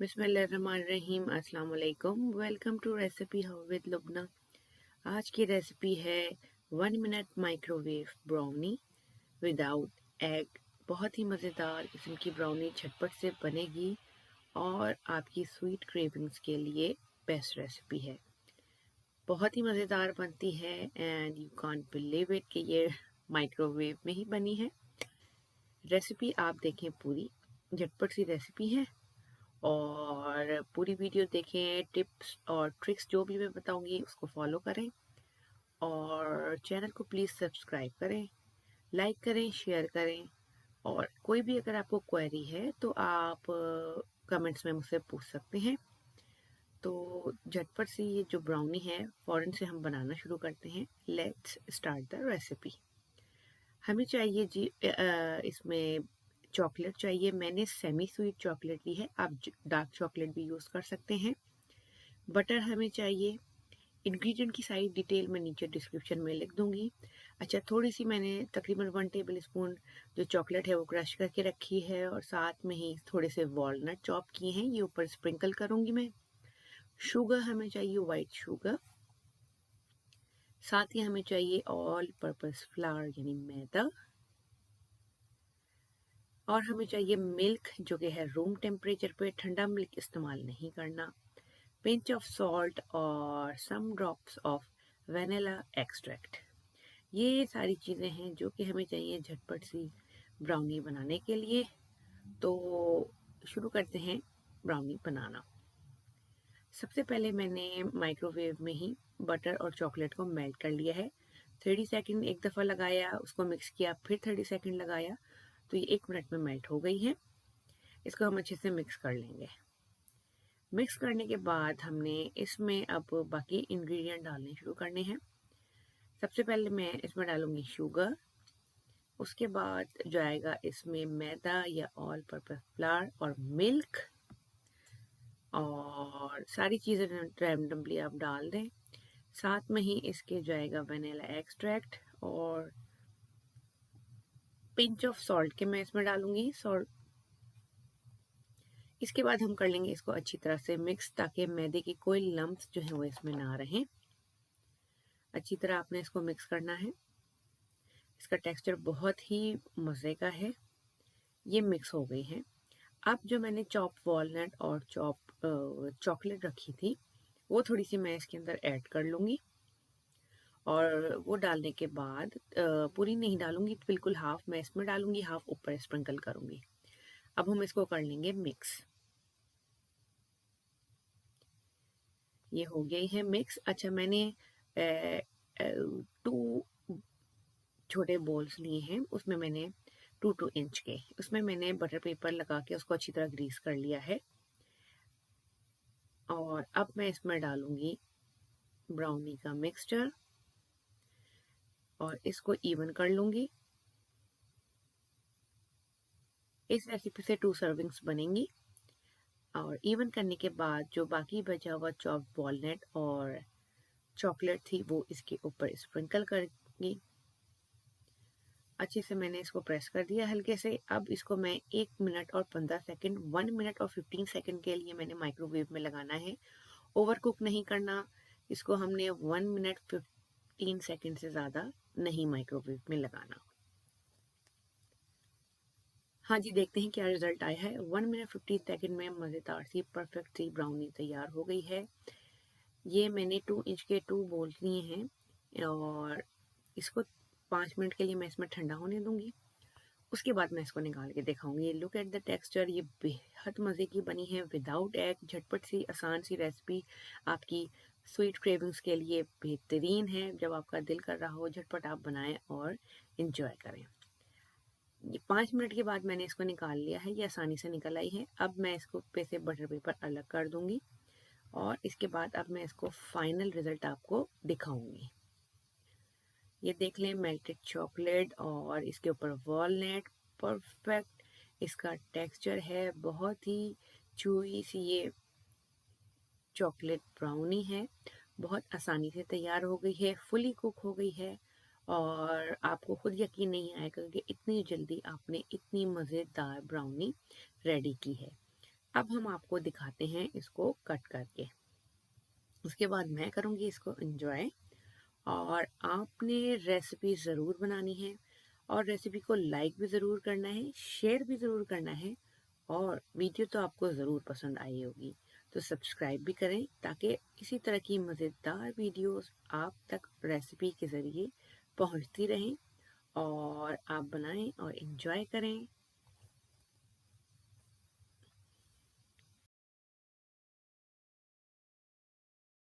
बिस्मिल्लाहिर्रहमानिर्रहीम। अस्सलाम वालेकुम। Welcome to recipe how with Lubna. आज की रेसिपी है 1 minute microwave brownie without egg. बहुत ही मज़ेदार किस्म की ब्राउनी झटपट से बनेगी और आपकी स्वीट क्रेविंग्स के लिए बेस्ट रेसिपी है। बहुत ही मज़ेदार बनती है and you can't believe it कि ये माइक्रोवेव में ही बनी है। रेसिपी आप देखें, पूरी झटपट सी रेसिपी है और पूरी वीडियो देखें। टिप्स और ट्रिक्स जो भी मैं बताऊंगी उसको फॉलो करें और चैनल को प्लीज़ सब्सक्राइब करें, लाइक करें, शेयर करें। और कोई भी अगर आपको क्वेरी है तो आप कमेंट्स में मुझसे पूछ सकते हैं। तो झटपट सी ये जो ब्राउनी है फ़ौरन से हम बनाना शुरू करते हैं। Let's start the recipe. हमें चाहिए जी इसमें चॉकलेट चाहिए। मैंने सेमी स्वीट चॉकलेट ली है, आप डार्क चॉकलेट भी यूज़ कर सकते हैं। बटर हमें चाहिए। इंग्रेडिएंट की सारी डिटेल मैं नीचे डिस्क्रिप्शन में लिख दूंगी। अच्छा, थोड़ी सी मैंने तकरीबन 1 टेबल स्पून जो चॉकलेट है वो क्रश करके रखी है और साथ में ही थोड़े से वॉलनट चॉप किए हैं, ये ऊपर स्प्रिंकल करूंगी मैं। शुगर हमें चाहिए, वाइट शुगर। साथ ही हमें चाहिए ऑल पर्पस फ्लावर यानी मैदा। और हमें चाहिए मिल्क जो कि है रूम टेम्परेचर पे, ठंडा मिल्क इस्तेमाल नहीं करना। पिंच ऑफ सॉल्ट और सम ड्रॉप्स ऑफ वनीला एक्सट्रैक्ट। ये सारी चीज़ें हैं जो कि हमें चाहिए झटपट सी ब्राउनी बनाने के लिए। तो शुरू करते हैं ब्राउनी बनाना। सबसे पहले मैंने माइक्रोवेव में ही बटर और चॉकलेट को मेल्ट कर लिया है। 30 सेकंड एक दफ़ा लगाया, उसको मिक्स किया, फिर 30 सेकंड लगाया, तो ये 1 मिनट में मेल्ट हो गई है। इसको हम अच्छे से मिक्स कर लेंगे। मिक्स करने के बाद हमने इसमें अब बाकी इंग्रेडिएंट डालने शुरू करने हैं। सबसे पहले मैं इसमें डालूंगी शुगर। उसके बाद जो आएगा इसमें मैदा या ऑल पर्पस फ्लावर और मिल्क। और सारी चीज़ें रैंडमली आप डाल दें। साथ में ही इसके जाएगा वनीला एक्सट्रैक्ट और पिंच ऑफ सॉल्ट के मैं इसमें डालूंगी सॉल्ट। इसके बाद हम कर लेंगे इसको अच्छी तरह से मिक्स, ताकि मैदे की कोई लम्प्स जो है वो इसमें ना रहें। अच्छी तरह आपने इसको मिक्स करना है। इसका टेक्सचर बहुत ही मज़े का है। ये मिक्स हो गई है। अब जो मैंने चॉप वॉलनट और चॉकलेट रखी थी वो थोड़ी सी मैं इसके अंदर ऐड कर लूँगी। और वो डालने के बाद पूरी नहीं डालूंगी, बिल्कुल हाफ मैं इसमें डालूंगी, हाफ ऊपर स्प्रिंकल करूंगी। अब हम इसको कर लेंगे मिक्स। ये हो गई है मिक्स। अच्छा, मैंने 2 छोटे बॉल्स लिए हैं, उसमें मैंने 2 इंच के, उसमें मैंने बटर पेपर लगा के उसको अच्छी तरह ग्रीस कर लिया है। और अब मैं इसमें डालूंगी ब्राउनी का मिक्सचर और इसको इवन कर लूंगी। इस रेसिपी से 2 सर्विंग्स बनेंगी। और इवन करने के बाद जो बाकी बचा हुआ चॉप वॉलनट और चॉकलेट थी वो इसके ऊपर स्प्रिंकल करूंगी। अच्छे से मैंने इसको प्रेस कर दिया हल्के से। अब इसको मैं 1 मिनट और 15 सेकंड, 1 मिनट और 15 सेकंड के लिए मैंने माइक्रोवेव में लगाना है। ओवर कुक नहीं करना इसको, हमने 1 मिनट 15 सेकंड से ज़्यादा नहीं माइक्रोवेव में लगाना। हाँ जी, देखते हैं क्या रिजल्ट आया है। 1 मिनट 15 सेकंड में मज़ेदार सी परफेक्ट सी ब्राउनी तैयार हो गई है। ये मैंने 2 इंच के 2 बोल्स लिए हैं और इसको 5 मिनट के लिए मैं इसमें ठंडा होने दूंगी। उसके बाद मैं इसको निकाल के दिखाऊंगी। लुक एट द टेक्सचर, ये बेहद मज़े की बनी है विदाउट एग। झटपट सी आसान सी रेसिपी आपकी स्वीट क्रेविंग्स के लिए बेहतरीन है। जब आपका दिल कर रहा हो झटपट आप बनाएं और इन्जॉय करें। ये 5 मिनट के बाद मैंने इसको निकाल लिया है, ये आसानी से निकल आई है। अब मैं इसको पे से बटर पेपर अलग कर दूंगी और इसके बाद अब मैं इसको फाइनल रिजल्ट आपको दिखाऊंगी। ये देख लें, मेल्टेड चॉकलेट और इसके ऊपर वॉलनट, परफेक्ट इसका टेक्सचर है। बहुत ही चूई सी ये चॉकलेट ब्राउनी है। बहुत आसानी से तैयार हो गई है, फुली कुक हो गई है और आपको खुद यकीन नहीं आएगा कि इतनी जल्दी आपने इतनी मज़ेदार ब्राउनी रेडी की है। अब हम आपको दिखाते हैं इसको कट करके। उसके बाद मैं करूँगी इसको एंजॉय। और आपने रेसिपी ज़रूर बनानी है और रेसिपी को लाइक भी ज़रूर करना है, शेयर भी ज़रूर करना है और वीडियो तो आपको ज़रूर पसंद आई होगी। तो सब्सक्राइब भी करें ताकि इसी तरह की मज़ेदार वीडियोस आप तक रेसिपी के ज़रिए पहुंचती रहें और आप बनाएं और एंजॉय करें।